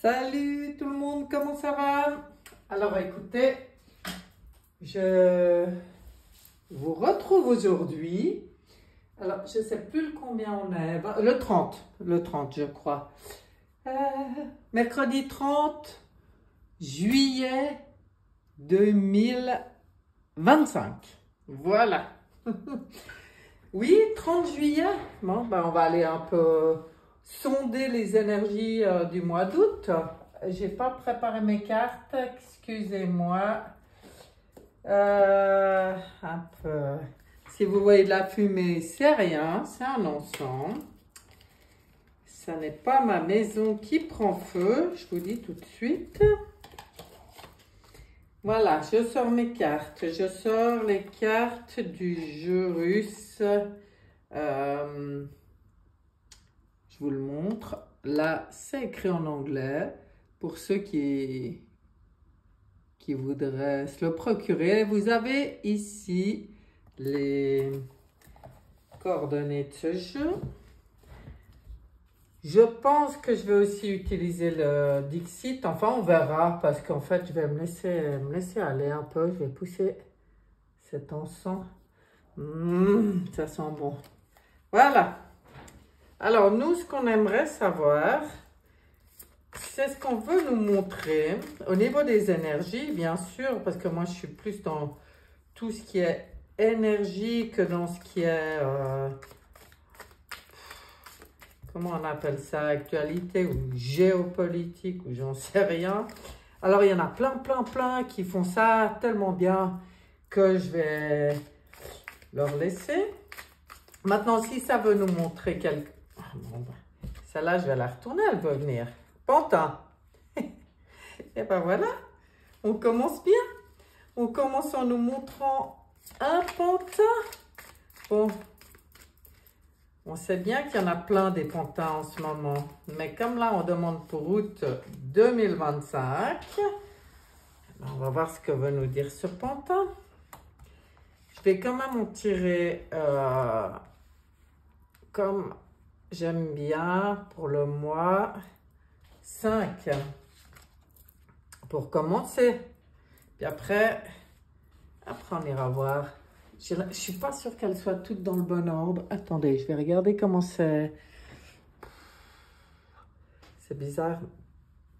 Salut tout le monde, comment ça va? Alors écoutez, je vous retrouve aujourd'hui. Alors je ne sais plus combien on est, le 30 je crois. Mercredi 30 juillet 2025. Voilà. Oui, 30 juillet. Bon, ben on va aller un peu sonder les énergies du mois d'août. J'ai pas préparé mes cartes, excusez-moi. Un peu. Si vous voyez de la fumée, c'est rien, c'est un encens. Ça n'est pas ma maison qui prend feu, je vous dis tout de suite. Voilà, je sors mes cartes. Je sors les cartes du jeu russe. Je vous le montre. Là, c'est écrit en anglais. Pour ceux qui voudraient se le procurer, vous avez ici les coordonnées de ce jeu. Je pense que je vais aussi utiliser le Dixit. Enfin, on verra parce qu'en fait, je vais me laisser aller un peu. Je vais pousser cet encens. Ça sent bon. Voilà. Alors, nous, ce qu'on aimerait savoir, c'est ce qu'on veut nous montrer au niveau des énergies, bien sûr, parce que moi, je suis plus dans tout ce qui est énergie que dans ce qui est... comment on appelle ça, actualité ou géopolitique ou j'en sais rien. Alors, il y en a plein qui font ça tellement bien que je vais leur laisser. Maintenant, si ça veut nous montrer quelque... Bon, celle-là, je vais la retourner, elle veut venir. Pantin. Et ben voilà, on commence bien. On commence en nous montrant un pantin. Bon. On sait bien qu'il y en a plein des pantins en ce moment. Mais comme là, on demande pour août 2025, on va voir ce que veut nous dire ce pantin. Je vais quand même en tirer comme j'aime bien pour le mois 5. Pour commencer. Puis après on ira voir. Je ne suis pas sûre qu'elles soient toutes dans le bon ordre. Attendez, je vais regarder comment c'est. C'est bizarre.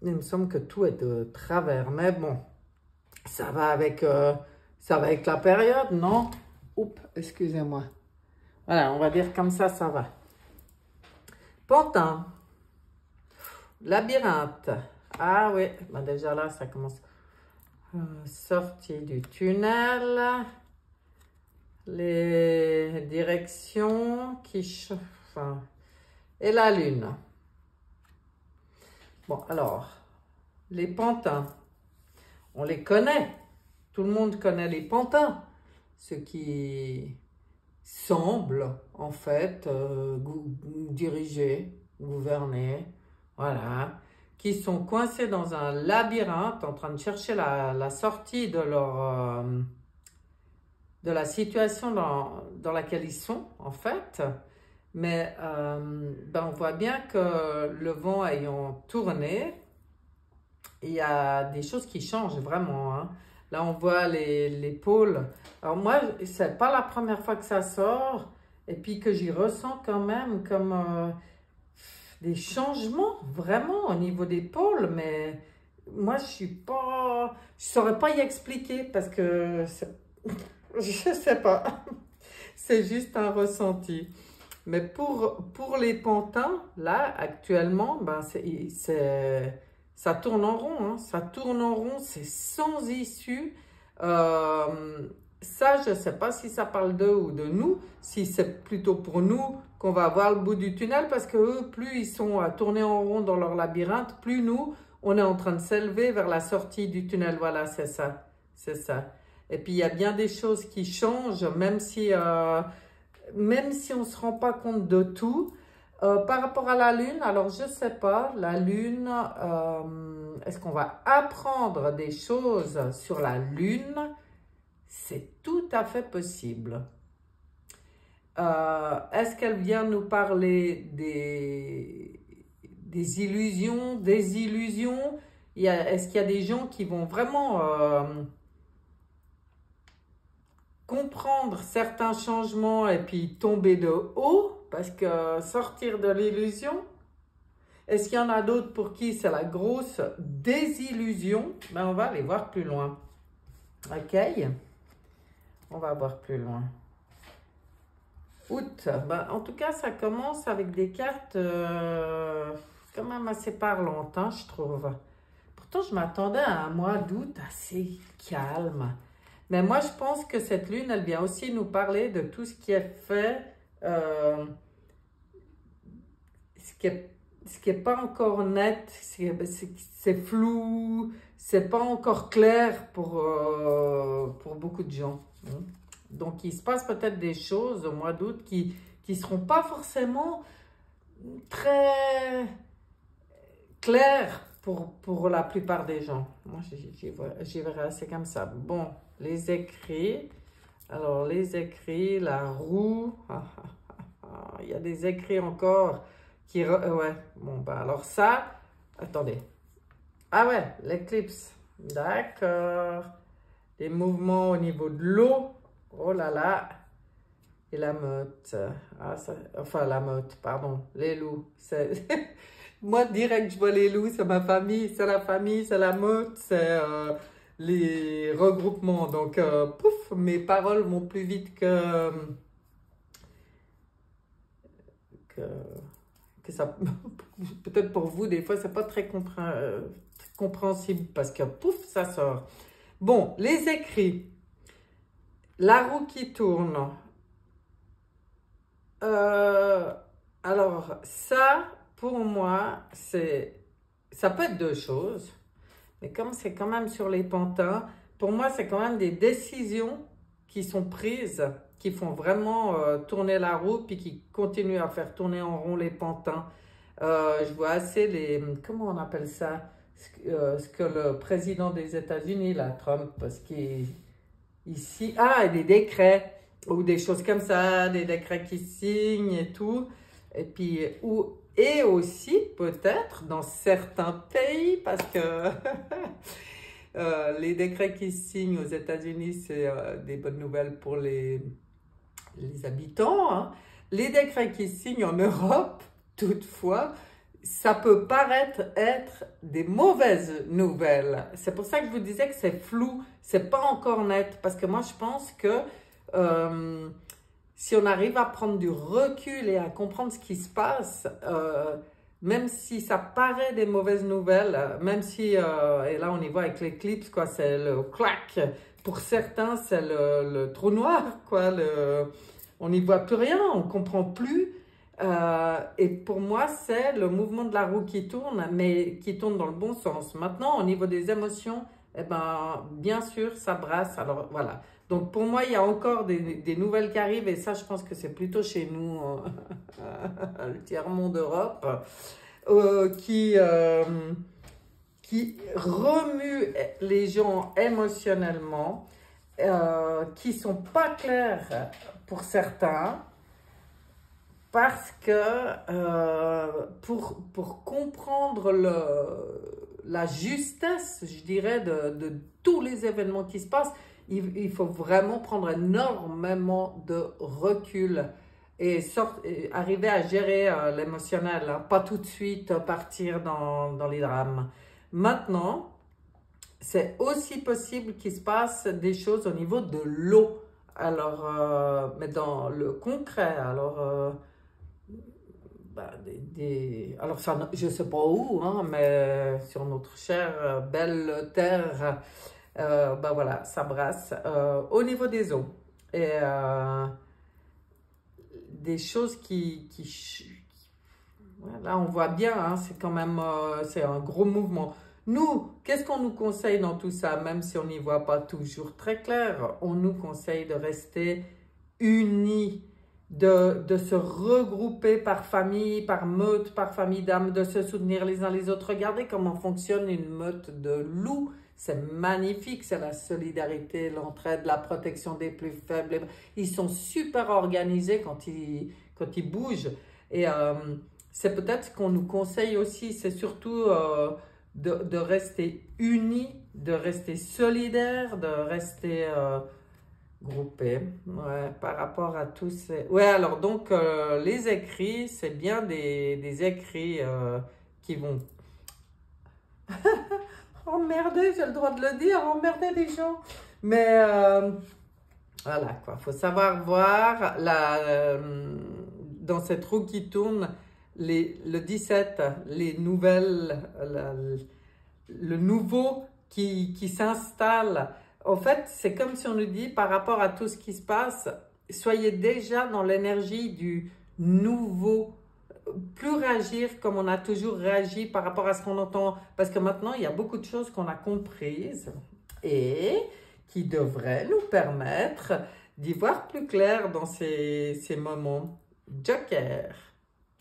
Il me semble que tout est de travers. Mais bon, ça va avec la période, non? Oups, excusez-moi. Voilà, on va dire comme ça va. Pantin. Labyrinthe. Ah oui, ben déjà là, ça commence. Sortie du tunnel. Les directions qui... Enfin, et la lune. Bon, alors, les pantins, on les connaît. Tout le monde connaît les pantins. Ceux qui semblent, en fait, diriger, gouverner, voilà. Qui sont coincés dans un labyrinthe en train de chercher la sortie de leur... de la situation dans laquelle ils sont, en fait. Mais ben on voit bien que le vent ayant tourné, il y a des choses qui changent vraiment. Hein. Là, on voit les pôles. Alors moi, c'est pas la première fois que ça sort, et puis que j'y ressens quand même comme des changements, vraiment, au niveau des pôles, mais moi, je saurais pas y expliquer, parce que... Je sais pas, c'est juste un ressenti. Mais pour les pantins, là, actuellement, ben ça tourne en rond. Hein. Ça tourne en rond, c'est sans issue. Ça, je ne sais pas si ça parle d'eux ou de nous, si c'est plutôt pour nous qu'on va voir le bout du tunnel, parce que eux, plus ils sont à tourner en rond dans leur labyrinthe, plus nous, on est en train de s'élever vers la sortie du tunnel. Voilà, c'est ça, c'est ça. Et puis, il y a bien des choses qui changent, même si on ne se rend pas compte de tout. Par rapport à la Lune, alors je ne sais pas, la Lune, est-ce qu'on va apprendre des choses sur la Lune? C'est tout à fait possible. Est-ce qu'elle vient nous parler des illusions, des illusions. Est-ce qu'il y a des gens qui vont vraiment comprendre certains changements et puis tomber de haut, parce que sortir de l'illusion? Est-ce qu'il y en a d'autres pour qui c'est la grosse désillusion? Ben, on va aller voir plus loin. Ok? On va voir plus loin. Août. Ben, en tout cas, ça commence avec des cartes quand même assez parlantes, hein, je trouve. Pourtant, je m'attendais à un mois d'août assez calme. Mais moi, je pense que cette lune, elle vient aussi nous parler de tout ce qui est fait, ce qui est pas encore net, c'est flou, c'est pas encore clair pour beaucoup de gens. Hein. Donc, il se passe peut-être des choses au mois d'août qui ne seront pas forcément très claires pour la plupart des gens. Moi, j'y verrai assez comme ça. Bon, les écrits. Alors, les écrits, la roue. Il y a des écrits encore qui... ouais, bon, ben alors ça... Attendez. Ah ouais, l'éclipse. D'accord. Les mouvements au niveau de l'eau. Oh là là. Et la meute. Ah, ça, enfin, la meute, pardon. Les loups. Moi, direct, je vois les loups, c'est ma famille. C'est la famille, c'est la meute, c'est les regroupements. Donc, pouf, mes paroles vont plus vite que ça. Peut-être pour vous, des fois, c'est pas très compréhensible parce que pouf, ça sort. Bon, les écrits. La roue qui tourne. Alors, ça, pour moi, ça peut être deux choses. Mais comme c'est quand même sur les pantins, pour moi, c'est quand même des décisions qui sont prises, qui font vraiment tourner la roue, puis qui continuent à faire tourner en rond les pantins. Je vois assez les... Comment on appelle ça? Ce que le président des États-Unis, là, Trump, parce qu'il... Ici, des décrets ou des choses comme ça, des décrets qui signent et tout. Et puis, et aussi peut-être dans certains pays, parce que les décrets qui signent aux États-Unis, c'est des bonnes nouvelles pour les habitants. Hein. Les décrets qui signent en Europe, toutefois, ça peut paraître être des mauvaises nouvelles. C'est pour ça que je vous disais que c'est flou, c'est pas encore net. Parce que moi, je pense que si on arrive à prendre du recul et à comprendre ce qui se passe, même si ça paraît des mauvaises nouvelles, même si, et là on y voit avec l'éclipse, quoi, c'est le clac. Pour certains, c'est le trou noir, quoi. On n'y voit plus rien, on comprend plus. Et pour moi, c'est le mouvement de la roue qui tourne, mais qui tourne dans le bon sens. Maintenant, au niveau des émotions, eh ben, bien sûr, ça brasse. Alors, voilà. Donc, pour moi, il y a encore des nouvelles qui arrivent, et ça, je pense que c'est plutôt chez nous, le tiers-monde d'Europe, qui remue les gens émotionnellement, qui sont pas clairs pour certains, parce que pour comprendre la justesse, je dirais, de tous les événements qui se passent, il faut vraiment prendre énormément de recul et arriver à gérer l'émotionnel, hein, pas tout de suite partir dans les drames. Maintenant, c'est aussi possible qu'il se passe des choses au niveau de l'eau. Alors, mais dans le concret, alors... alors, ça, je ne sais pas où, hein, mais sur notre chère belle terre, voilà, ça brasse au niveau des eaux. Et des choses là, on voit bien, hein, c'est quand même c'est un gros mouvement. Nous, qu'est-ce qu'on nous conseille dans tout ça? Même si on n'y voit pas toujours très clair, on nous conseille de rester unis, de se regrouper par famille, par meute, par famille d'âmes, de se soutenir les uns les autres. Regardez comment fonctionne une meute de loups. C'est magnifique, c'est la solidarité, l'entraide, la protection des plus faibles. Ils sont super organisés quand ils bougent. Et c'est peut-être ce qu'on nous conseille aussi, c'est surtout de rester unis, de rester solidaires, de rester groupés, ouais, par rapport à tous ces... Ouais, alors donc les écrits, c'est bien des écrits qui vont emmerder, j'ai le droit de le dire, emmerder des gens. Mais voilà quoi, faut savoir voir dans cette roue qui tourne, le 17, les nouvelles, le nouveau qui s'installe. En fait, c'est comme si on nous dit, par rapport à tout ce qui se passe, soyez déjà dans l'énergie du nouveau, plus réagir comme on a toujours réagi par rapport à ce qu'on entend. Parce que maintenant, il y a beaucoup de choses qu'on a comprises et qui devraient nous permettre d'y voir plus clair dans ces moments. Joker.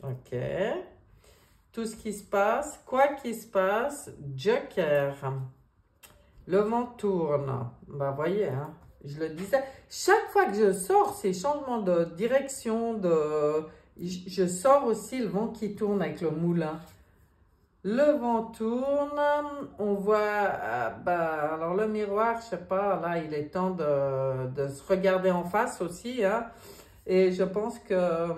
Ok. Tout ce qui se passe, quoi qu'il se passe, Joker. Le vent tourne. Bah, voyez, hein, je le disais. Chaque fois que je sors ces changements de direction, je sors aussi le vent qui tourne avec le moulin. Le vent tourne, on voit, bah, alors le miroir, je sais pas, là, il est temps de se regarder en face aussi, hein, et je pense que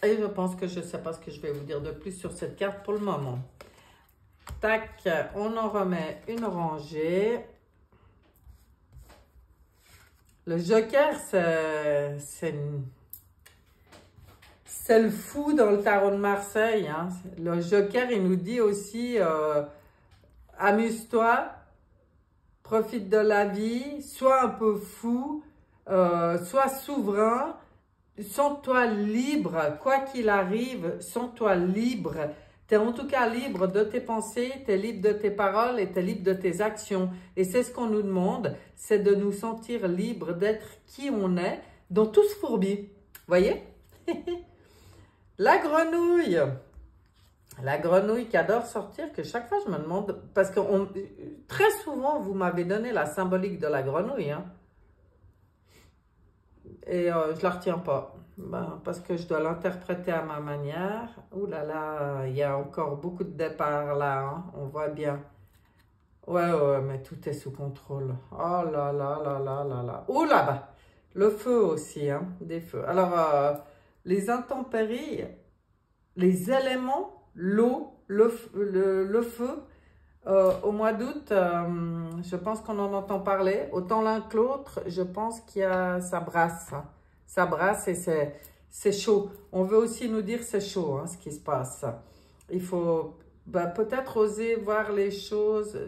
je sais pas ce que je vais vous dire de plus sur cette carte pour le moment. Tac, on en remet une rangée. Le Joker, c'est le fou dans le tarot de Marseille. Hein. Le Joker, il nous dit aussi, amuse-toi, profite de la vie, sois un peu fou, sois souverain, sens-toi libre, quoi qu'il arrive, sens-toi libre. Tu es en tout cas libre de tes pensées, tu es libre de tes paroles et tu es libre de tes actions. Et c'est ce qu'on nous demande, c'est de nous sentir libres d'être qui on est dans tout ce fourbi. Voyez? La grenouille. La grenouille qui adore sortir, que chaque fois je me demande, parce que très souvent vous m'avez donné la symbolique de la grenouille, hein, et je la retiens pas, ben, parce que je dois l'interpréter à ma manière. Ouh là là, il y a encore beaucoup de départs là, hein, on voit bien. Ouais, ouais, mais tout est sous contrôle. Oh là là là là là là. Ouh là-bas, le feu aussi, hein, des feux. Alors, les intempéries, les éléments, l'eau, le feu, au mois d'août, je pense qu'on en entend parler. Autant l'un que l'autre, je pense ça brasse. Hein. Ça brasse et c'est chaud. On veut aussi nous dire c'est chaud, hein, ce qui se passe. Il faut peut-être oser voir les choses.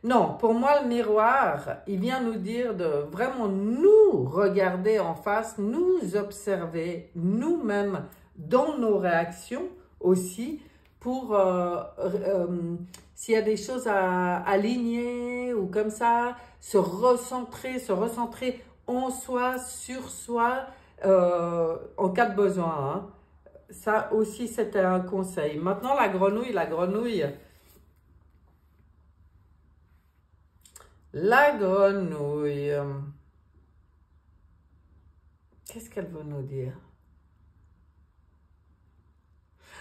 Non, pour moi, le miroir, il vient nous dire de vraiment nous regarder en face, nous observer nous-mêmes dans nos réactions aussi, pour s'il y a des choses à aligner ou comme ça, se recentrer en soi, sur soi, en cas de besoin. Hein. Ça aussi, c'était un conseil. Maintenant, la grenouille, qu'est-ce qu'elle veut nous dire?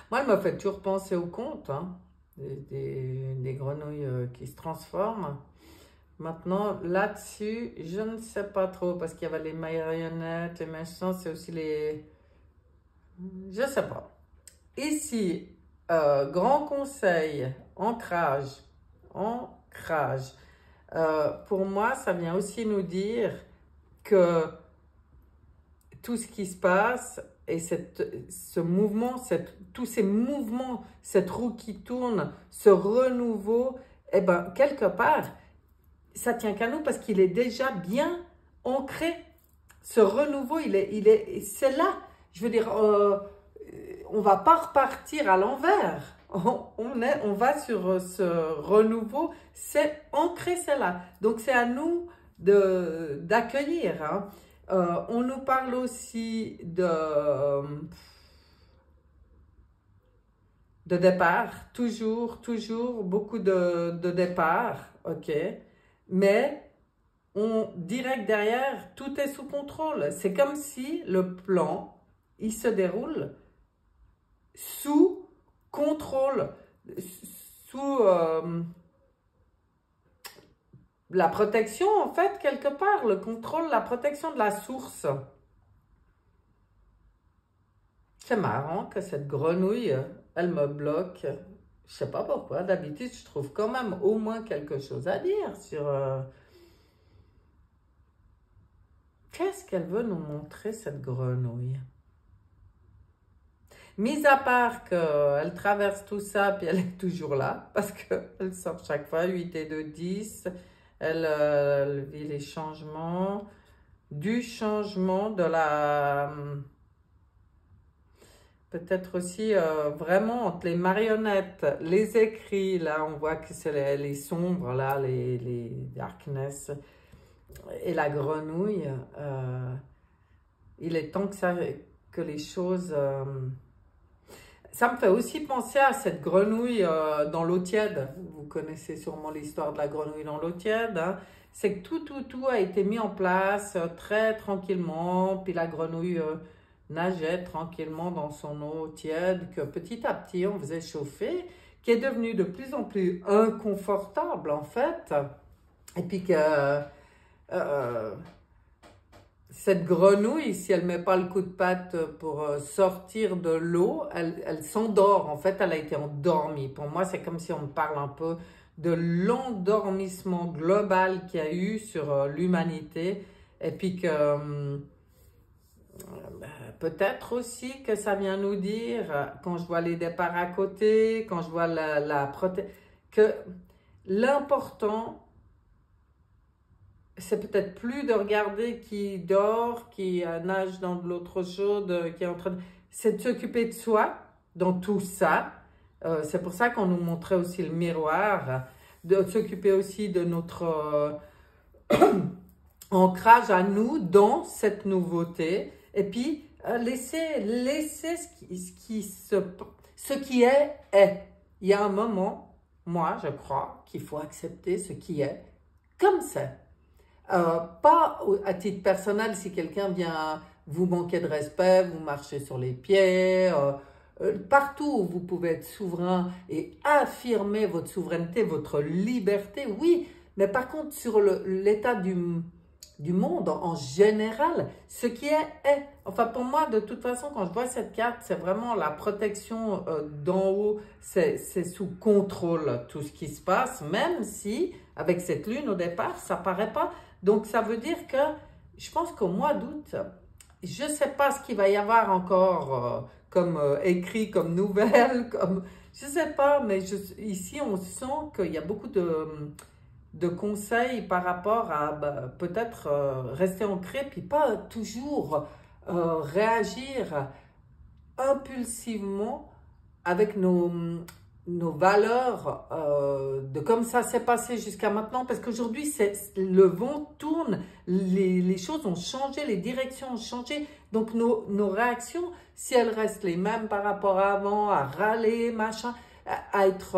Moi, elle me fait toujours penser au conte, hein, des grenouilles qui se transforment. Maintenant, là-dessus, je ne sais pas trop, parce qu'il y avait les marionnettes, les machins, c'est aussi les... Je ne sais pas. Ici, grand conseil, ancrage. Pour moi, ça vient aussi nous dire que tout ce qui se passe et ce mouvement, tous ces mouvements, cette roue qui tourne, ce renouveau, eh ben, quelque part, ça tient qu'à nous parce qu'il est déjà bien ancré. Ce renouveau, c'est là. Je veux dire, on va pas repartir à l'envers. On va sur ce renouveau, c'est ancré, c'est là. Donc, c'est à nous d'accueillir. Hein. On nous parle aussi de départ, toujours beaucoup de départ, ok. Mais on dirait que derrière, tout est sous contrôle. C'est comme si le plan, il se déroule sous contrôle, sous la protection, en fait, quelque part, le contrôle, la protection de la source. C'est marrant que cette grenouille, elle me bloque. Je sais pas pourquoi. D'habitude, je trouve quand même au moins quelque chose à dire sur... Qu'est-ce qu'elle veut nous montrer, cette grenouille? Mis à part qu'elle traverse tout ça, puis elle est toujours là, parce qu'elle sort chaque fois, 8 et 2, 10. Elle vit les changements, du changement de la... Peut-être aussi vraiment entre les marionnettes, les écrits, là on voit que c'est les sombres, là, les darkness, et la grenouille. Il est temps que les choses... Ça me fait aussi penser à cette grenouille dans l'eau tiède. Vous connaissez sûrement l'histoire de la grenouille dans l'eau tiède. Hein. C'est que tout a été mis en place très tranquillement, puis la grenouille... nageait tranquillement dans son eau tiède, que petit à petit on faisait chauffer, qui est devenue de plus en plus inconfortable en fait, et puis que cette grenouille, si elle ne met pas le coup de patte pour sortir de l'eau, elle s'endort, en fait elle a été endormie. Pour moi c'est comme si on me parle un peu de l'endormissement global qu'il y a eu sur l'humanité, et puis que... peut-être aussi que ça vient nous dire, quand je vois les départs à côté, quand je vois que l'important, c'est peut-être plus de regarder qui dort, qui nage dans de l'eau trop chaude, qui est en train de... C'est de s'occuper de soi dans tout ça. C'est pour ça qu'on nous montrait aussi le miroir, de s'occuper aussi de notre ancrage à nous dans cette nouveauté. Et puis, laisser ce qui est, est. Il y a un moment, moi, je crois, qu'il faut accepter ce qui est comme c'est. Pas à titre personnel, si quelqu'un vient vous manquer de respect, vous marchez sur les pieds, partout où vous pouvez être souverain et affirmer votre souveraineté, votre liberté, oui, mais par contre, sur l'état du monde en général, ce qui est. Enfin, pour moi, de toute façon, quand je vois cette carte, c'est vraiment la protection d'en haut, c'est sous contrôle tout ce qui se passe, même si, avec cette lune au départ, ça paraît pas. Donc, ça veut dire que, je pense qu'au mois d'août, je ne sais pas ce qu'il va y avoir encore comme écrit, comme nouvelle, comme... Je ne sais pas, mais ici, on sent qu'il y a beaucoup de conseils par rapport à peut-être rester ancré, puis pas toujours réagir impulsivement avec nos valeurs de comme ça s'est passé jusqu'à maintenant, parce qu'aujourd'hui le vent tourne, les choses ont changé, les directions ont changé, donc nos réactions, si elles restent les mêmes par rapport à avant, à râler, machin, à être,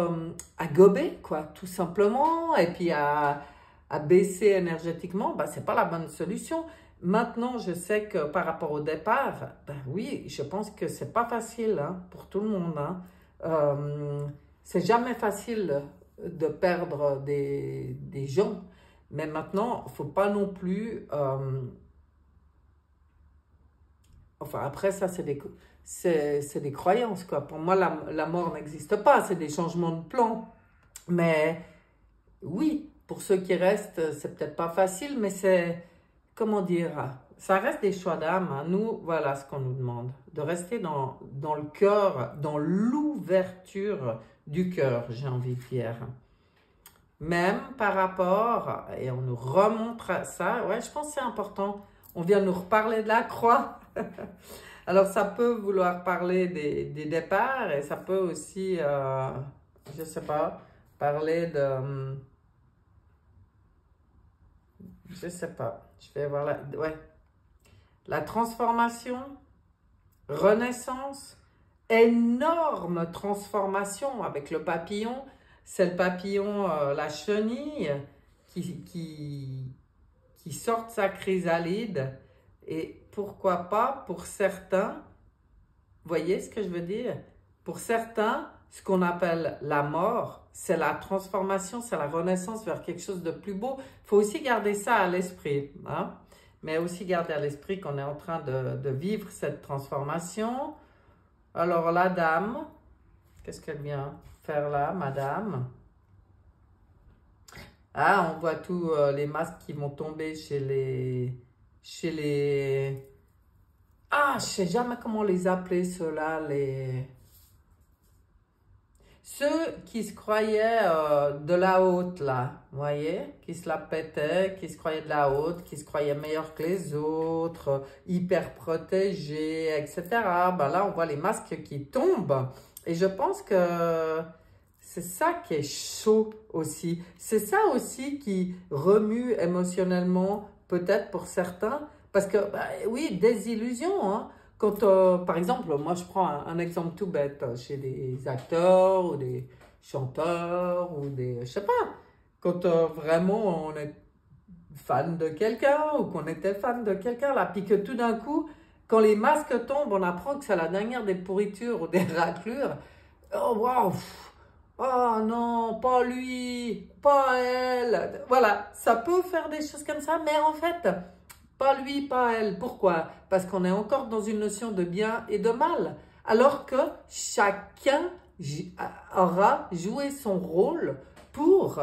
à gober, quoi, tout simplement, et puis à baisser énergétiquement, c'est pas la bonne solution. Maintenant, je sais que par rapport au départ, oui, je pense que c'est pas facile hein, pour tout le monde. Hein. C'est jamais facile de perdre des gens, mais maintenant, il ne faut pas non plus... enfin, après, ça, c'est des croyances, quoi. Pour moi, la mort n'existe pas, c'est des changements de plan. Mais oui, pour ceux qui restent, c'est peut-être pas facile, mais c'est, comment dire, ça reste des choix d'âme. Hein. Nous, voilà ce qu'on nous demande, de rester dans le cœur, dans l'ouverture du cœur, j'ai envie de dire. Même par rapport, et on nous remontre ça, ouais, je pense que c'est important. On vient nous reparler de la croix. Alors, ça peut vouloir parler des départs et ça peut aussi, je ne sais pas, parler de... je ne sais pas, je vais voir la transformation, renaissance, énorme transformation avec le papillon. C'est le papillon, la chenille, qui qui sorte sa chrysalide. Et pourquoi pas pour certains, voyez ce que je veux dire? Pour certains, ce qu'on appelle la mort, c'est la transformation, c'est la renaissance vers quelque chose de plus beau. Il faut aussi garder ça à l'esprit, hein? Mais aussi garder à l'esprit qu'on est en train de vivre cette transformation. Alors la dame, qu'est-ce qu'elle vient faire là, madame? Ah, on voit tous les masques qui vont tomber chez les... Ah, je sais jamais comment les appeler, ceux-là, Ceux qui se croyaient de la haute, là, vous voyez, qui se la pétaient, qui se croyaient de la haute, qui se croyaient meilleurs que les autres, hyper protégés, etc. Ben là, on voit les masques qui tombent. Et je pense que c'est ça qui est chaud aussi. C'est ça aussi qui remue émotionnellement, peut-être pour certains. Parce que, bah, oui, des illusions, hein. Quand, par exemple, moi je prends un exemple tout bête, chez des acteurs ou des chanteurs ou des, je sais pas, quand vraiment on est fan de quelqu'un ou qu'on était fan de quelqu'un là, puis que tout d'un coup, quand les masques tombent, on apprend que c'est la dernière des pourritures ou des raclures. Oh waouh! Oh non, pas lui, pas elle. Voilà, ça peut faire des choses comme ça, mais en fait, pas lui, pas elle. Pourquoi? Parce qu'on est encore dans une notion de bien et de mal. Alors que chacun aura joué son rôle pour,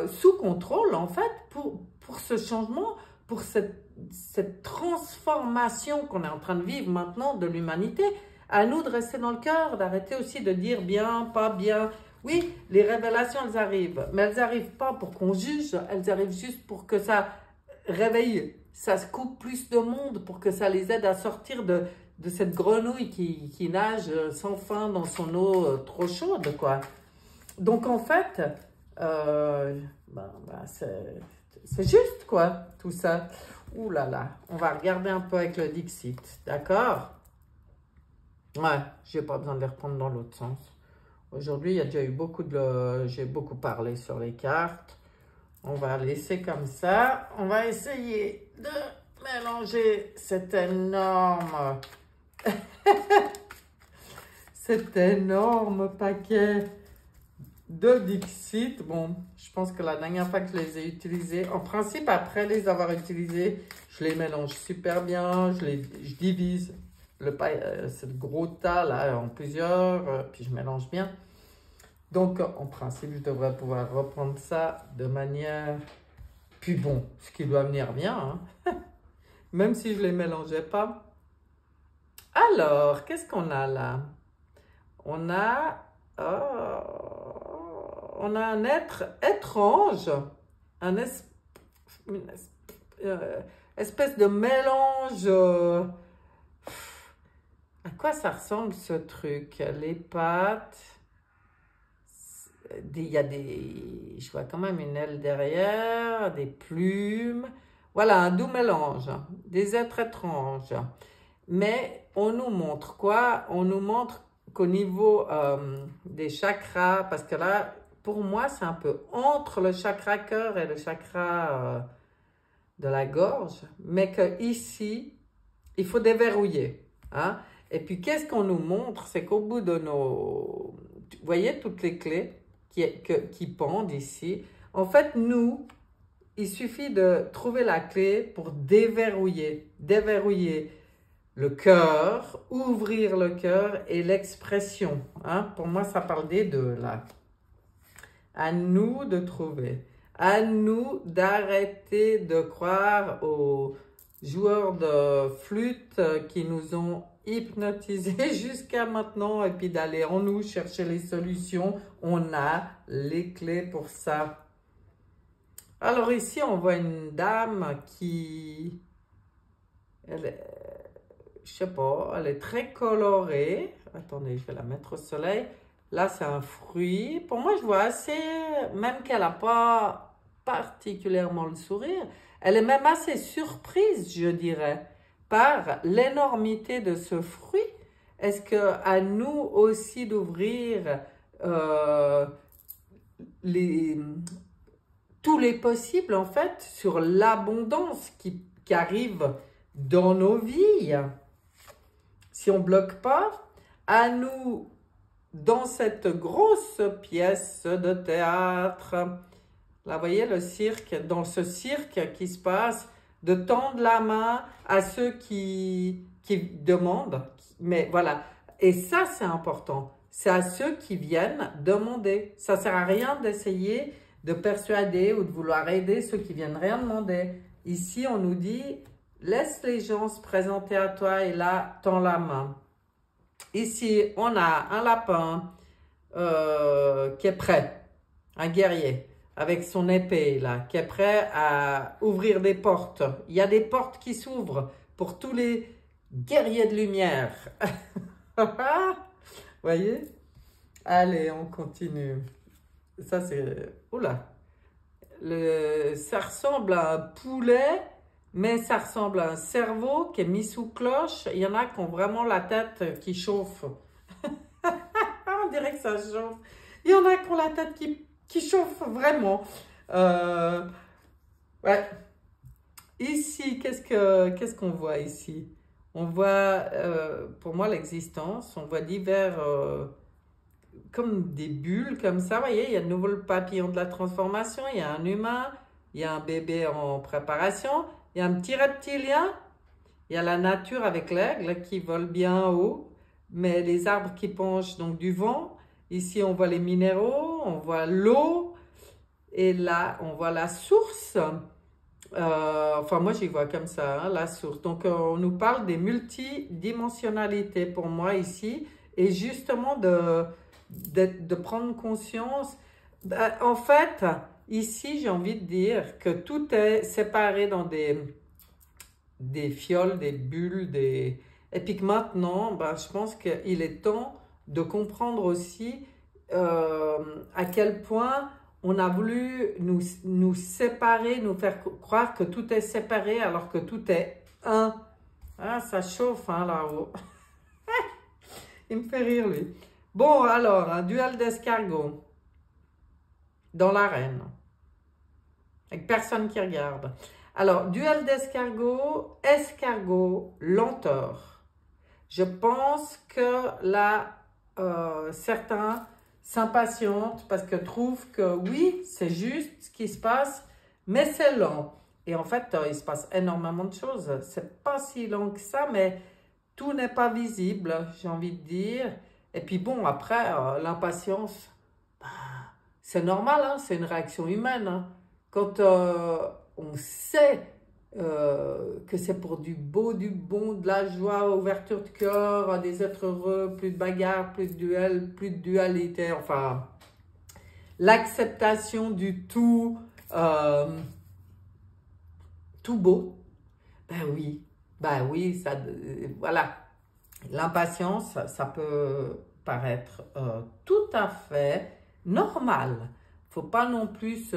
sous contrôle en fait, pour ce changement, pour cette transformation qu'on est en train de vivre maintenant de l'humanité. À nous de rester dans le cœur, d'arrêter aussi de dire bien, pas bien. Oui, les révélations, elles arrivent, mais elles n'arrivent pas pour qu'on juge, elles arrivent juste pour que ça réveille, ça se coupe plus de monde, pour que ça les aide à sortir de cette grenouille qui nage sans fin dans son eau trop chaude, quoi. Donc, en fait, c'est juste, quoi, tout ça. Ouh là là, on va regarder un peu avec le Dixit, d'accord? Ouais, j'ai pas besoin de les reprendre dans l'autre sens. Aujourd'hui, il y a déjà eu j'ai beaucoup parlé sur les cartes. On va laisser comme ça. On va essayer de mélanger cet énorme, cet énorme paquet de Dixit. Bon, je pense que la dernière fois que je les ai utilisés, en principe, après les avoir utilisés, je les mélange super bien. Je divise ce gros tas là en plusieurs, puis je mélange bien. Donc, en principe, je devrais pouvoir reprendre ça de manière... Puis bon, ce qui doit venir bien, hein. Même si je ne les mélangeais pas. Alors, qu'est-ce qu'on a là? On a un être étrange, une espèce de mélange... à quoi ça ressemble ce truc? Les pattes... je vois quand même une aile derrière, des plumes. Voilà, un doux mélange, des êtres étranges. Mais on nous montre quoi? On nous montre qu'au niveau des chakras, parce que là, pour moi, c'est un peu entre le chakra cœur et le chakra de la gorge, mais qu'ici, il faut déverrouiller, hein? Et puis, qu'est-ce qu'on nous montre? C'est qu'au bout de vous voyez toutes les clés qui pendent ici. En fait, il suffit de trouver la clé pour déverrouiller le cœur, ouvrir le cœur et l'expression. Hein? Pour moi, ça parle des deux, là. À nous de trouver. À nous d'arrêter de croire aux joueurs de flûte qui nous ont hypnotisés jusqu'à maintenant et puis d'aller en nous chercher les solutions. On a les clés pour ça. Alors ici, on voit une dame qui, je sais pas, elle est très colorée. Attendez, je vais la mettre au soleil. Là, c'est un fruit. Pour moi, je vois assez, même qu'elle n'a pas particulièrement le sourire, elle est même assez surprise, je dirais, par l'énormité de ce fruit. Est-ce qu'à nous aussi d'ouvrir tous les possibles, en fait, sur l'abondance qui arrive dans nos vies. Si on ne bloque pas, à nous, dans cette grosse pièce de théâtre, là, vous voyez le cirque, dans ce cirque qui se passe, de tendre la main à ceux qui demandent. Mais voilà, et ça, c'est important. C'est à ceux qui viennent demander. Ça ne sert à rien d'essayer de persuader ou de vouloir aider ceux qui viennent rien demander. Ici, on nous dit, laisse les gens se présenter à toi et là, tends la main. Ici, on a un lapin qui est prêt, un guerrier, avec son épée, là, qui est prêt à ouvrir des portes. Il y a des portes qui s'ouvrent pour tous les guerriers de lumière. Voyez? Allez, on continue. Ça, c'est... Oula! Ça ressemble à un poulet, mais ça ressemble à un cerveau qui est mis sous cloche. Il y en a qui ont vraiment la tête qui chauffe. On dirait que ça chauffe. Il y en a qui ont la tête qui chauffe vraiment. Ouais. Ici, qu'est-ce qu'on voit ici? On voit, pour moi, l'existence. On voit divers, comme des bulles, comme ça. Vous voyez, il y a de nouveau le papillon de la transformation. Il y a un humain. Il y a un bébé en préparation. Il y a un petit reptilien. Il y a la nature avec l'aigle qui vole bien haut. Mais les arbres qui penchent donc du vent. Ici, on voit les minéraux. On voit l'eau. Et là, on voit la source. Enfin, moi, j'y vois comme ça, hein, la source. Donc, on nous parle des multidimensionnalités pour moi ici. Et justement, de prendre conscience. En fait, ici, j'ai envie de dire que tout est séparé dans des fioles, des bulles, et puis que maintenant, je pense qu'il est temps de comprendre aussi à quel point on a voulu nous séparer, nous faire croire que tout est séparé alors que tout est un. Ah, ça chauffe hein, là-haut. Il me fait rire, lui. Bon, alors, un duel d'escargot dans l'arène, avec personne qui regarde. Alors, duel d'escargot, escargot, lenteur. Je pense que là, certains s'impatientent parce que trouvent que oui, c'est juste ce qui se passe, mais c'est lent. Et en fait, il se passe énormément de choses. C'est pas si lent que ça, mais tout n'est pas visible, j'ai envie de dire. Et puis bon, après, l'impatience, c'est normal, hein, c'est une réaction humaine. Hein. Quand on sait que c'est pour du beau, du bon, de la joie, ouverture de cœur, des êtres heureux, plus de bagarres, plus de duels, plus de dualité, enfin, l'acceptation du tout, tout beau, ben oui, ça, voilà, l'impatience, ça peut paraître tout à fait normal. Faut pas non plus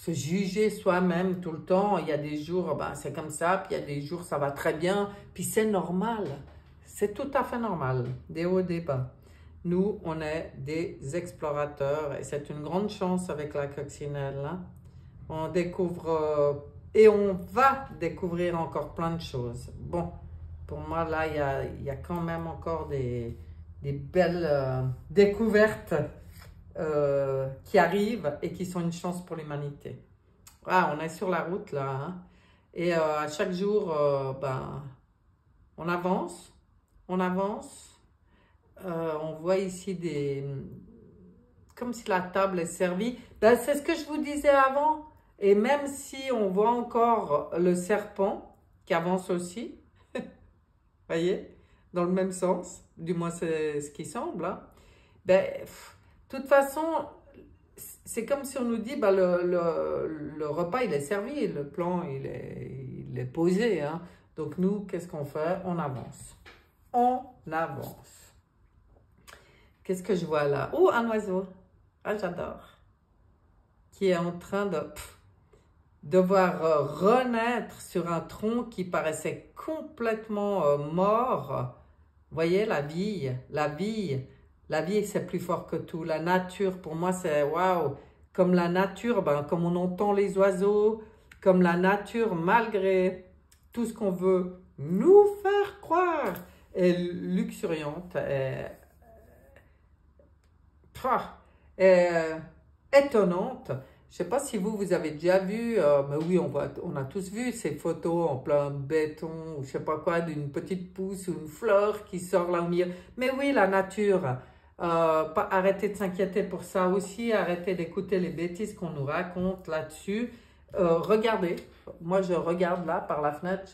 se juger soi-même tout le temps. Il y a des jours, c'est comme ça, puis il y a des jours, ça va très bien, puis c'est normal. C'est tout à fait normal, des hauts et des bas. Nous, on est des explorateurs et c'est une grande chance avec la coccinelle. Hein. On découvre et on va découvrir encore plein de choses. Bon, pour moi, là, il y a quand même encore des belles découvertes qui arrivent et qui sont une chance pour l'humanité. Ah, on est sur la route là, hein, et à chaque jour, on avance, on avance. On voit ici comme si la table est servie. C'est ce que je vous disais avant. Et même si on voit encore le serpent qui avance aussi, voyez, dans le même sens, du moins c'est ce qui semble. Hein. De toute façon, c'est comme si on nous dit, le repas, il est servi, le plan, il est posé. Hein. Donc nous, qu'est-ce qu'on fait? On avance. On avance. Qu'est-ce que je vois là? Oh, un oiseau. Ah, j'adore. Qui est en train de voir renaître sur un tronc qui paraissait complètement mort. Vous voyez, la vie, c'est plus fort que tout. La nature, pour moi, c'est waouh. comme la nature, ben, comme on entend les oiseaux, comme la nature, malgré tout ce qu'on veut nous faire croire, est luxuriante, est étonnante. Je ne sais pas si vous avez déjà vu, mais oui, on a tous vu ces photos en plein béton, ou je ne sais pas quoi, d'une petite pousse ou une fleur qui sort là au milieu. Mais oui, la nature. Arrêtez de s'inquiéter pour ça aussi, arrêtez d'écouter les bêtises qu'on nous raconte là-dessus. Regardez, moi je regarde là par la fenêtre,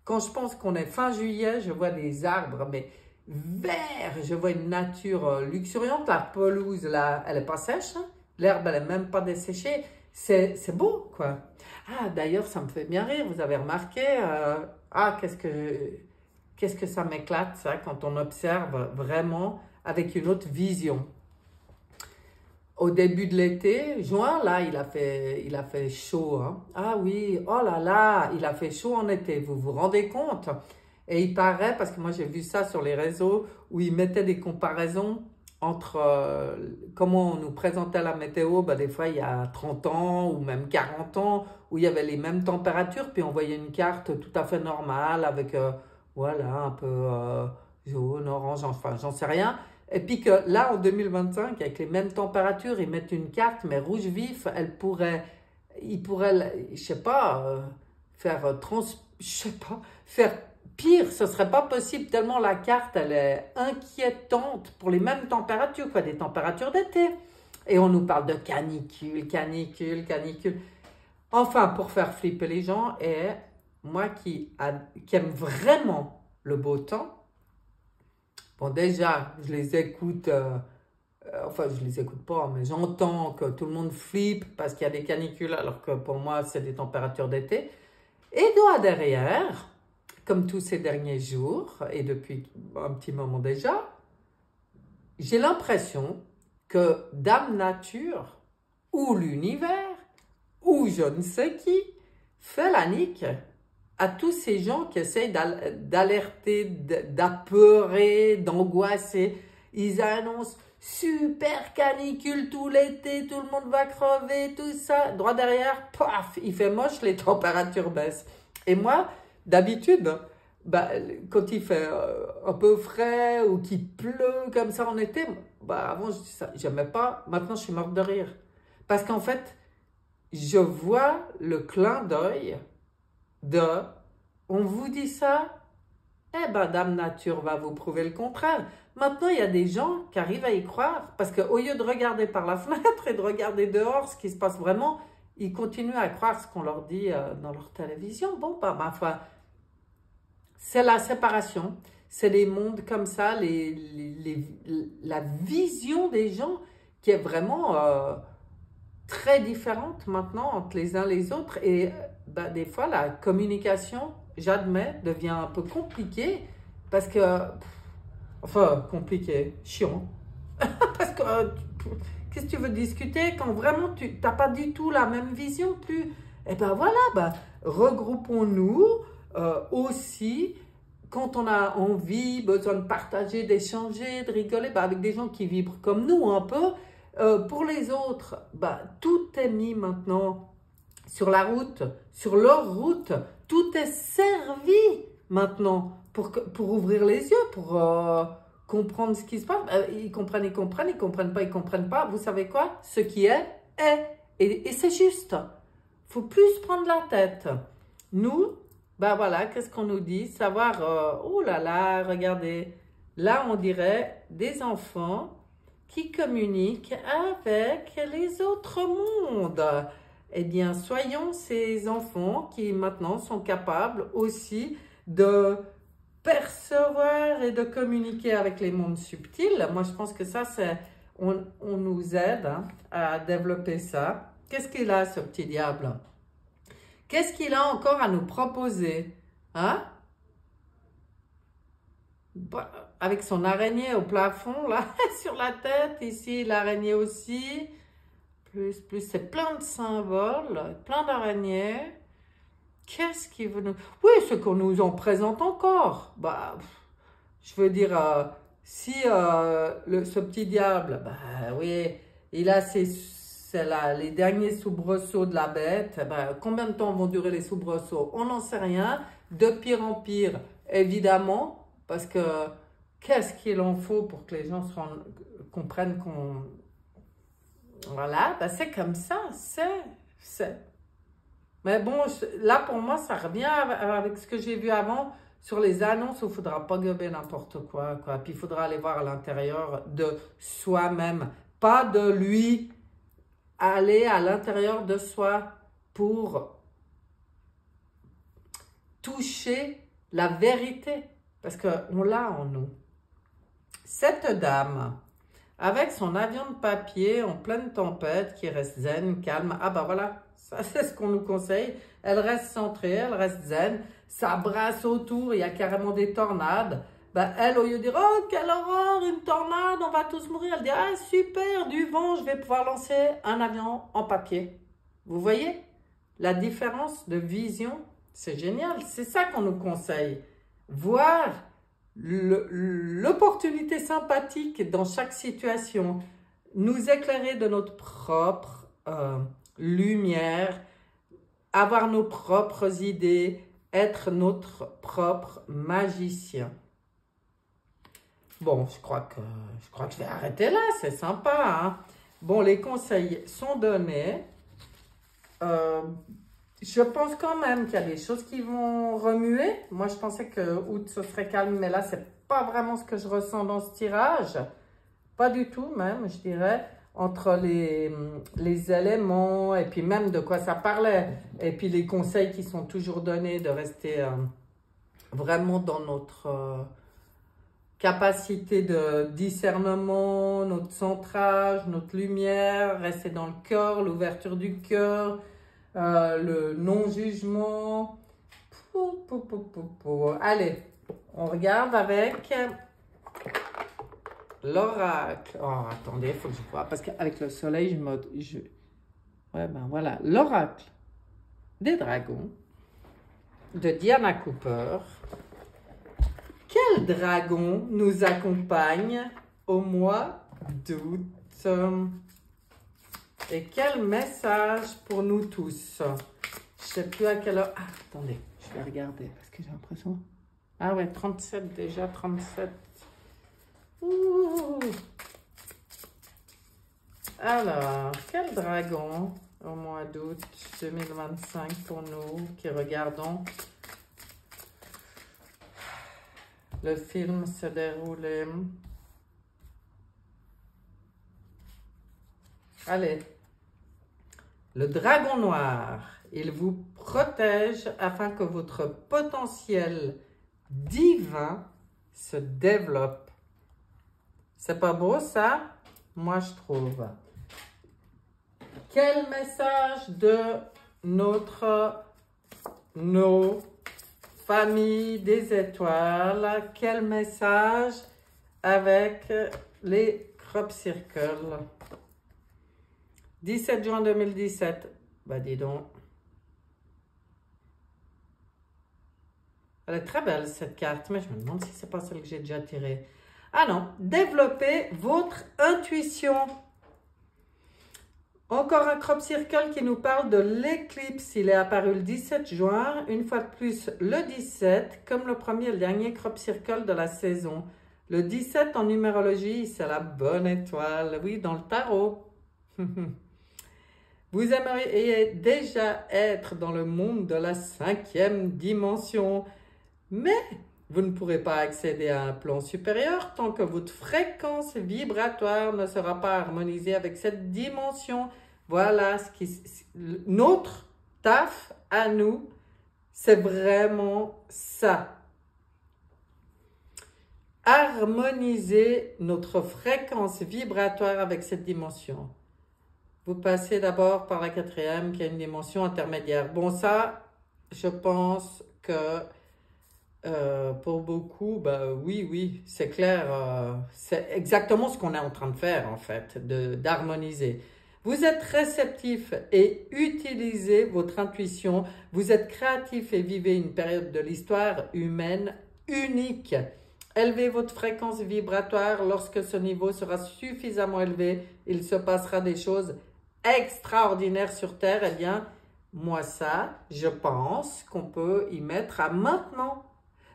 quand je pense qu'on est fin juillet, je vois des arbres, mais verts, je vois une nature luxuriante, la pelouse là, elle n'est pas sèche, hein. L'herbe elle n'est même pas desséchée, c'est beau quoi. Ah d'ailleurs ça me fait bien rire, vous avez remarqué, qu'est-ce que ça m'éclate ça quand on observe vraiment avec une autre vision. Au début de l'été, juin, là, il a fait chaud. Hein. Ah oui, oh là là, il a fait chaud en été, vous vous rendez compte? Et il paraît, parce que moi j'ai vu ça sur les réseaux, où ils mettaient des comparaisons entre comment on nous présentait la météo, ben, des fois il y a 30 ans ou même 40 ans, où il y avait les mêmes températures, puis on voyait une carte tout à fait normale avec, voilà, un peu jaune, orange, enfin j'en sais rien. Et puis que là, en 2025, avec les mêmes températures, ils mettent une carte, mais rouge vif, ils pourraient, je sais pas, faire pire. Ce serait pas possible tellement la carte, elle est inquiétante pour les mêmes températures, quoi, des températures d'été. Et on nous parle de canicule, canicule, canicule. Enfin, pour faire flipper les gens, et moi qui aime vraiment le beau temps, bon, déjà, je les écoute, enfin, je les écoute pas, mais j'entends que tout le monde flippe parce qu'il y a des canicules, alors que pour moi, c'est des températures d'été. Et doigt derrière, comme tous ces derniers jours, et depuis un petit moment déjà, j'ai l'impression que Dame Nature, ou l'univers, ou je ne sais qui, fait la nique à tous ces gens qui essayent d'alerter, d'apeurer, d'angoisser. Ils annoncent super canicule tout l'été, tout le monde va crever, tout ça. Droit derrière, paf, il fait moche, les températures baissent. Et moi, d'habitude, bah, quand il fait un peu frais ou qu'il pleut comme ça en été, bah, avant je n'aimais pas, maintenant je suis morte de rire. Parce qu'en fait, je vois le clin d'œil on vous dit ça, eh ben Dame Nature va vous prouver le contraire. Maintenant, il y a des gens qui arrivent à y croire, parce qu'au lieu de regarder par la fenêtre et de regarder dehors ce qui se passe vraiment, ils continuent à croire ce qu'on leur dit dans leur télévision. Bon, bah, ma foi, c'est la séparation, c'est des mondes comme ça, la vision des gens qui est vraiment très différente maintenant entre les uns et les autres. Et bah, des fois, la communication, j'admets, devient un peu compliquée parce que, enfin, compliqué, chiant. Parce que, qu'est-ce que tu veux discuter quand vraiment tu n'as pas du tout la même vision plus? Et ben voilà, ben, regroupons-nous aussi quand on a envie, besoin de partager, d'échanger, de rigoler, ben, avec des gens qui vibrent comme nous un peu. Pour les autres, ben, tout est mis maintenant sur la route, sur leur route. Tout est servi maintenant pour ouvrir les yeux, pour comprendre ce qui se passe. Ils comprennent, ils comprennent, ils comprennent pas, ils comprennent pas. Vous savez quoi? Ce qui est, est. Et c'est juste. Faut plus se prendre la tête. Nous, ben voilà, qu'est-ce qu'on nous dit? Savoir, oh là là, regardez. Là, on dirait des enfants qui communiquent avec les autres mondes. Eh bien, soyons ces enfants qui maintenant sont capables aussi de percevoir et de communiquer avec les mondes subtils. Moi, je pense que ça, on nous aide à développer ça. Qu'est-ce qu'il a, ce petit diable? Qu'est-ce qu'il a encore à nous proposer? Hein? Bah, avec son araignée au plafond, là, sur la tête, ici, l'araignée aussi. Plus, c'est plein de symboles, plein d'araignées. Qu'est-ce qu'il veut nous... Oui, ce qu'on nous en présente encore. Bah, je veux dire, si ce petit diable, bah oui, il a c'est les derniers soubresauts de la bête. Eh ben, combien de temps vont durer les soubresauts? On n'en sait rien. De pire en pire, évidemment, parce que qu'est-ce qu'il en faut pour que les gens comprennent qu'on... Voilà, ben c'est comme ça, c'est. Mais bon, là pour moi, ça revient avec ce que j'ai vu avant sur les annonces où il ne faudra pas gober n'importe quoi. Puis il faudra aller voir à l'intérieur de soi-même, pas de lui, aller à l'intérieur de soi pour toucher la vérité, parce qu'on l'a en nous. Cette dame, avec son avion de papier en pleine tempête, qui reste zen, calme, ah bah voilà, ça c'est ce qu'on nous conseille, elle reste centrée, elle reste zen, ça brasse autour, il y a carrément des tornades, bah elle, au lieu de dire, oh quelle horreur, une tornade, on va tous mourir, elle dit, ah super, du vent, je vais pouvoir lancer un avion en papier. Vous voyez la différence de vision? C'est génial, c'est ça qu'on nous conseille. Voir l'opportunité sympathique dans chaque situation, nous éclairer de notre propre lumière, avoir nos propres idées, être notre propre magicien. Bon, je crois que je vais arrêter là, c'est sympa, hein? Bon, les conseils sont donnés. Je pense quand même qu'il y a des choses qui vont remuer. Moi, je pensais que août, ce serait calme, mais là, c'est pas vraiment ce que je ressens dans ce tirage. Pas du tout, même, je dirais, entre les éléments et puis même de quoi ça parlait. Et puis les conseils qui sont toujours donnés de rester vraiment dans notre capacité de discernement, notre centrage, notre lumière, rester dans le cœur, l'ouverture du cœur, le non-jugement. Allez, on regarde avec l'oracle. Oh, attendez, il faut que je vois, parce qu'avec le soleil, ouais, ben voilà, l'oracle des dragons de Diana Cooper. Quel dragon nous accompagne au mois d'août? Et quel message pour nous tous? Je ne sais plus à quelle heure. Ah, attendez, je vais regarder parce que j'ai l'impression. Ah ouais, 37 déjà, 37. Ouh. Alors, quel dragon au mois d'août 2025 pour nous qui regardons le film se dérouler? Allez. Le dragon noir, il vous protège afin que votre potentiel divin se développe. C'est pas beau ça? Moi je trouve. Quel message de nos familles des étoiles? Quel message avec les crop circles? 17 juin 2017. Bah dis donc. Elle est très belle cette carte, mais je me demande si c'est pas celle que j'ai déjà tirée. Ah non, développez votre intuition. Encore un crop circle qui nous parle de l'éclipse. Il est apparu le 17 juin, une fois de plus le 17, comme le premier et le dernier crop circle de la saison. Le 17 en numérologie, c'est la bonne étoile. Oui, dans le tarot. Vous aimeriez déjà être dans le monde de la 5e dimension, mais vous ne pourrez pas accéder à un plan supérieur tant que votre fréquence vibratoire ne sera pas harmonisée avec cette dimension. Voilà notre taf à nous, c'est vraiment ça. Harmoniser notre fréquence vibratoire avec cette dimension. Vous passez d'abord par la 4e qui est une dimension intermédiaire. Bon, ça, je pense que pour beaucoup, bah, oui, c'est clair. C'est exactement ce qu'on est en train de faire, en fait, d'harmoniser. Vous êtes réceptif et utilisez votre intuition. Vous êtes créatif et vivez une période de l'histoire humaine unique. Élevez votre fréquence vibratoire. Lorsque ce niveau sera suffisamment élevé, il se passera des choses extraordinaire sur Terre, eh bien, moi ça, je pense qu'on peut y mettre à maintenant.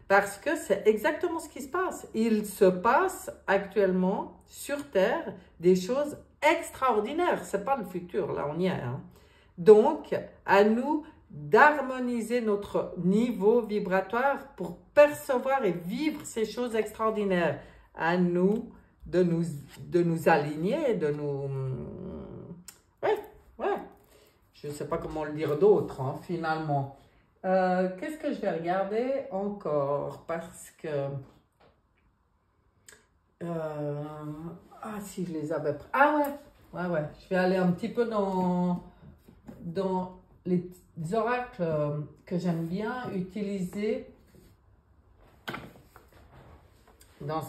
Parce que c'est exactement ce qui se passe. Il se passe actuellement sur Terre des choses extraordinaires. Ce n'est pas le futur, là on y est. Hein. Donc, à nous d'harmoniser notre niveau vibratoire pour percevoir et vivre ces choses extraordinaires. À nous de nous aligner, de nous... Ouais. Je ne sais pas comment le dire d'autre, hein, finalement. Qu'est-ce que je vais regarder encore? Parce que... si je les avais... Ah ouais. Je vais aller un petit peu dans les oracles que j'aime bien utiliser. Dans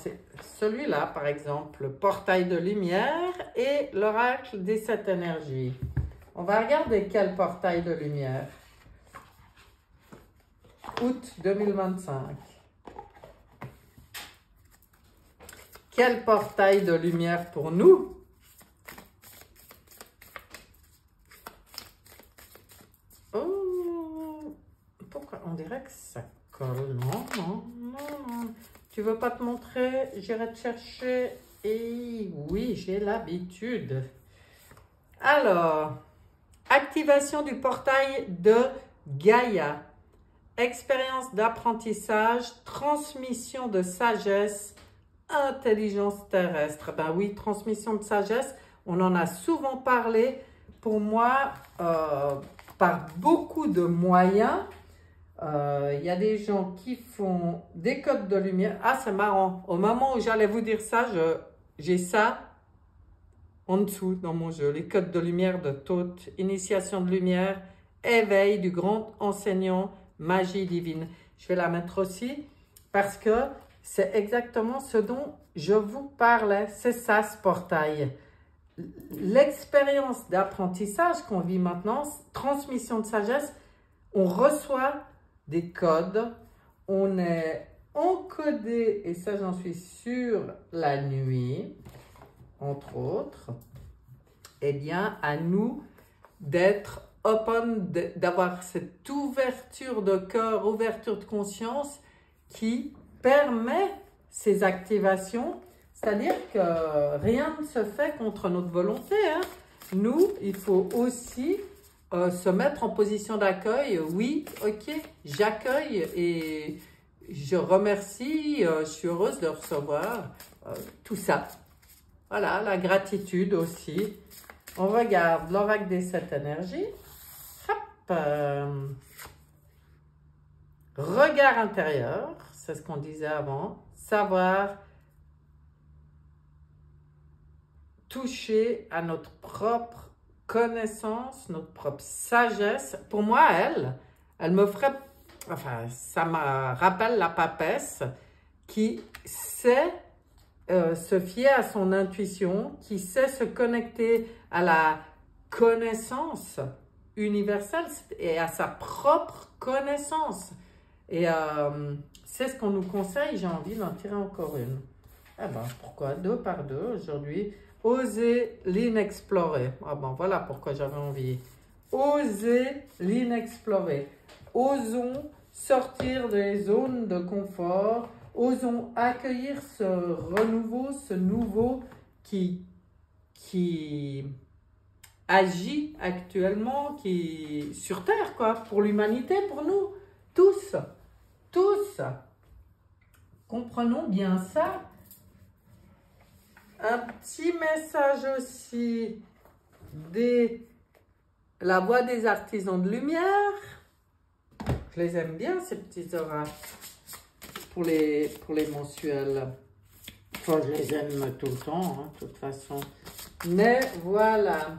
celui-là, par exemple, le portail de lumière et l'oracle des 7 énergies. On va regarder quel portail de lumière. Août 2025. Quel portail de lumière pour nous? Oh, pourquoi on dirait que ça colle? Non. Tu veux pas te montrer? J'irai te chercher. Et oui, j'ai l'habitude. Alors, activation du portail de Gaïa. Expérience d'apprentissage, transmission de sagesse, intelligence terrestre. Ben oui, transmission de sagesse, on en a souvent parlé. Pour moi, par beaucoup de moyens, il y a des gens qui font des codes de lumière. Ah, c'est marrant. Au moment où j'allais vous dire ça, j'ai ça en dessous dans mon jeu. Les codes de lumière de Thoth, initiation de lumière, éveil du grand enseignant, magie divine. Je vais la mettre aussi parce que c'est exactement ce dont je vous parlais. C'est ça, ce portail. L'expérience d'apprentissage qu'on vit maintenant, transmission de sagesse, on reçoit des codes, on est encodé, et ça j'en suis sûre, la nuit, entre autres. Eh bien, à nous d'être open, d'avoir cette ouverture de cœur, ouverture de conscience qui permet ces activations. C'est-à-dire que rien ne se fait contre notre volonté. Hein. Nous, il faut aussi se mettre en position d'accueil. Oui, ok, j'accueille et je remercie, je suis heureuse de recevoir tout ça. Voilà, la gratitude aussi. On regarde l'oracle des 7 énergies. Regard intérieur, c'est ce qu'on disait avant. Savoir toucher à notre propre connaissance, notre propre sagesse. Pour moi, elle me ferait... Enfin, ça me rappelle la papesse qui sait se fier à son intuition, qui sait se connecter à la connaissance universelle et à sa propre connaissance. Et c'est ce qu'on nous conseille. J'ai envie d'en tirer encore une. Eh ben, pourquoi 2 par 2 aujourd'hui? Oser l'inexploré. Ah ben, voilà pourquoi j'avais envie. Oser l'inexploré. Osons sortir des zones de confort. Osons accueillir ce renouveau, ce nouveau qui agit actuellement, qui sur Terre, quoi, pour l'humanité, pour nous, tous. Comprenons bien ça. Un petit message aussi de la voix des artisans de lumière. Je les aime bien, ces petits oracles, pour les mensuels. Enfin, je les aime tout le temps, hein, de toute façon. Mais voilà.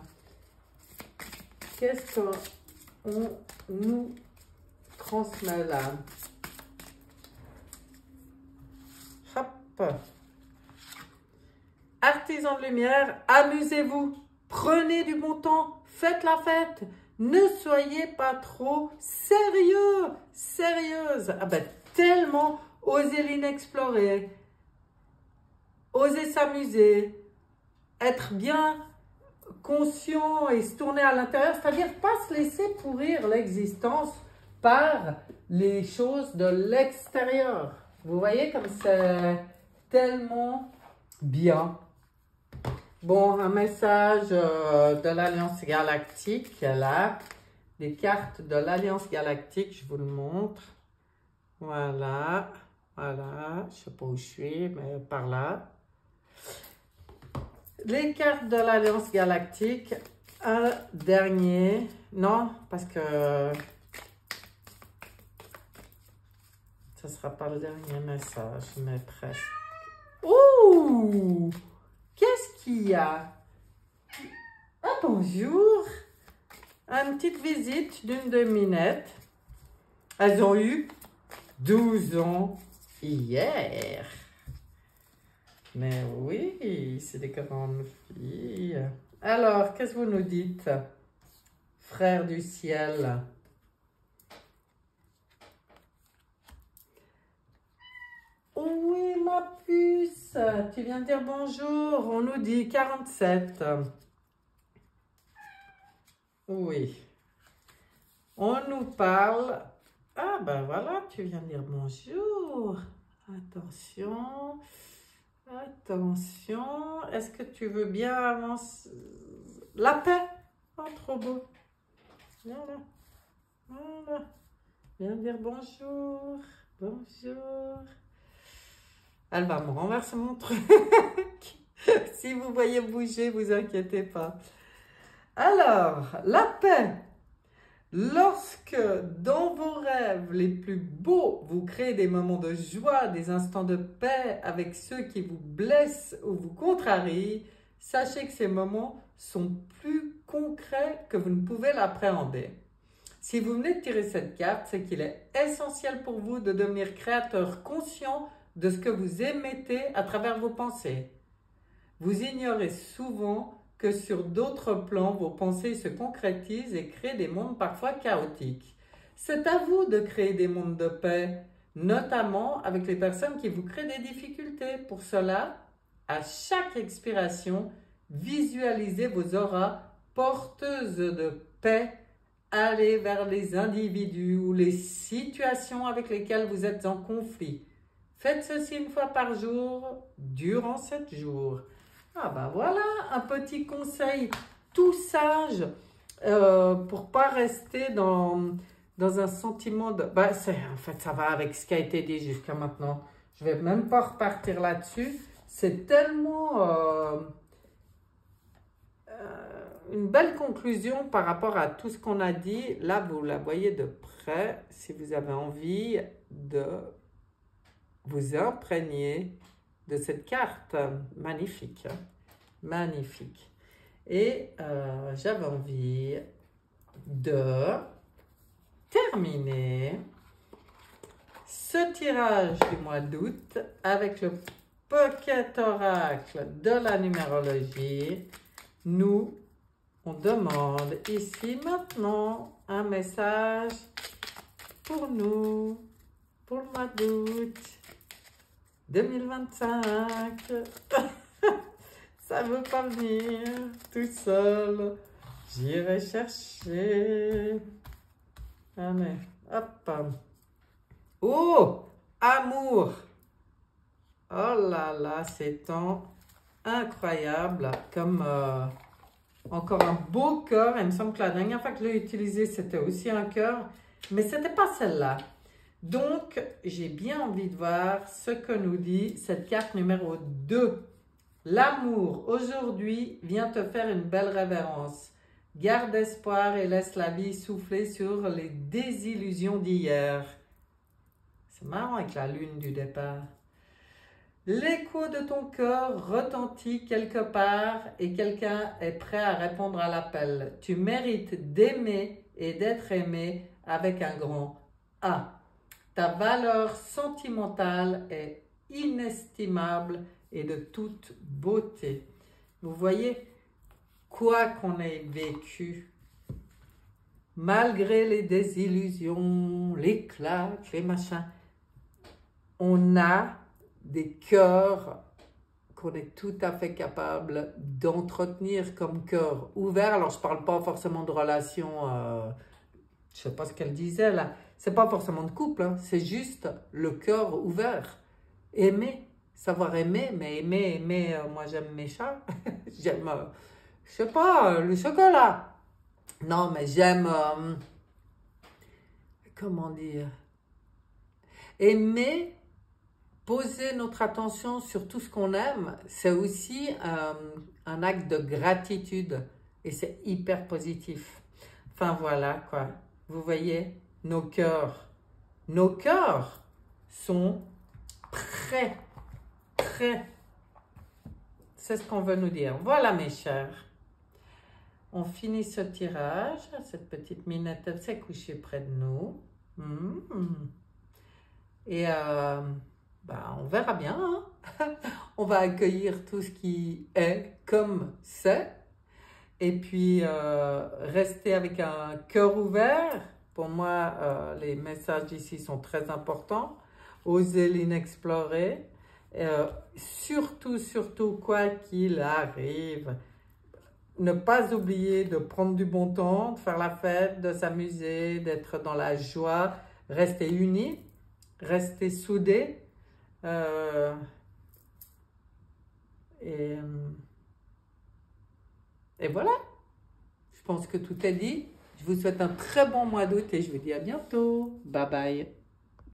Qu'est-ce qu'on nous transmet là? Hop. Artisans de lumière, amusez-vous. Prenez du bon temps. Faites la fête. Ne soyez pas trop sérieux, sérieuse. Ah ben, tellement oser l'inexplorer. Oser s'amuser. Être bien conscient et se tourner à l'intérieur, c'est-à-dire pas se laisser pourrir l'existence par les choses de l'extérieur. Vous voyez comme c'est tellement bien. Bon, un message de l'Alliance Galactique, là, des cartes de l'Alliance Galactique, je vous le montre. Voilà, voilà, je sais pas où je suis, mais par là. Les cartes de l'Alliance Galactique, un dernier, non, parce que ce sera pas le dernier message, mais presque. Ouh! Qu'est-ce qu'il y a? Ah, bonjour! Une petite visite d'une de Minette. Elles ont eu 12 ans hier. Mais oui, c'est des grandes filles. Alors, qu'est-ce que vous nous dites, frère du ciel? Oui, ma puce, tu viens de dire bonjour. On nous dit 47. Oui. On nous parle. Ah, ben voilà, tu viens de dire bonjour. Attention. Attention. Est-ce que tu veux bien avancer? La paix. Oh, trop beau. Voilà. Voilà. Viens de dire bonjour. Bonjour. Elle va me renverser mon truc. Si vous voyez bouger, vous inquiétez pas. Alors, la paix. Lorsque dans vos rêves les plus beaux, vous créez des moments de joie, des instants de paix avec ceux qui vous blessent ou vous contrarient, sachez que ces moments sont plus concrets que vous ne pouvez l'appréhender. Si vous venez de tirer cette carte, c'est qu'il est essentiel pour vous de devenir créateur conscient de ce que vous émettez à travers vos pensées. Vous ignorez souvent que sur d'autres plans, vos pensées se concrétisent et créent des mondes parfois chaotiques. C'est à vous de créer des mondes de paix, notamment avec les personnes qui vous créent des difficultés. Pour cela, à chaque expiration, visualisez vos auras porteuses de paix. Allez vers les individus ou les situations avec lesquelles vous êtes en conflit. Faites ceci une fois par jour, durant 7 jours. Ah ben voilà, un petit conseil tout sage pour pas rester dans un sentiment de... Ben en fait, ça va avec ce qui a été dit jusqu'à maintenant. Je vais même pas repartir là-dessus. C'est tellement une belle conclusion par rapport à tout ce qu'on a dit. Là, vous la voyez de près. Si vous avez envie de vous imprégner de cette carte magnifique. Magnifique. Et j'avais envie de terminer ce tirage du mois d'août avec le Pocket Oracle de la numérologie. Nous, on demande ici maintenant un message pour nous, pour le mois d'août 2025. Ça ne veut pas venir tout seul. J'irai chercher. Allez, hop. Oh, amour. Oh là là, c'est incroyable. Comme encore un beau cœur. Il me semble que la dernière fois que je l'ai utilisé, c'était aussi un cœur. Mais ce n'était pas celle-là. Donc, j'ai bien envie de voir ce que nous dit cette carte numéro 2. L'amour, aujourd'hui, vient te faire une belle révérence. Garde espoir et laisse la vie souffler sur les désillusions d'hier. C'est marrant avec la lune du départ. L'écho de ton cœur retentit quelque part et quelqu'un est prêt à répondre à l'appel. Tu mérites d'aimer et d'être aimé avec un grand A. Ta valeur sentimentale est inestimable et de toute beauté. Vous voyez, quoi qu'on ait vécu, malgré les désillusions, les claques, les machins, on a des cœurs qu'on est tout à fait capable d'entretenir comme cœur ouvert. Alors, je ne parle pas forcément de relation, je ne sais pas ce qu'elle disait là, c'est pas forcément de couple, hein, c'est juste le cœur ouvert. Aimer, savoir aimer, mais aimer, moi j'aime mes chats, j'aime, je sais pas, le chocolat. Non, mais j'aime, comment dire, aimer, poser notre attention sur tout ce qu'on aime, c'est aussi un acte de gratitude et c'est hyper positif. Enfin voilà quoi, vous voyez, nos cœurs sont très, très, c'est ce qu'on veut nous dire. Voilà mes chers, on finit ce tirage, cette petite minette, elle s'est couchée près de nous. Et on verra bien, hein. On va accueillir tout ce qui est comme c'est. Et puis, rester avec un cœur ouvert. Pour moi, les messages ici sont très importants. Oser l'inexplorer. Surtout, quoi qu'il arrive, ne pas oublier de prendre du bon temps, de faire la fête, de s'amuser, d'être dans la joie, rester unis, rester soudés. Et voilà, je pense que tout est dit. Je vous souhaite un très bon mois d'août et je vous dis à bientôt. Bye bye.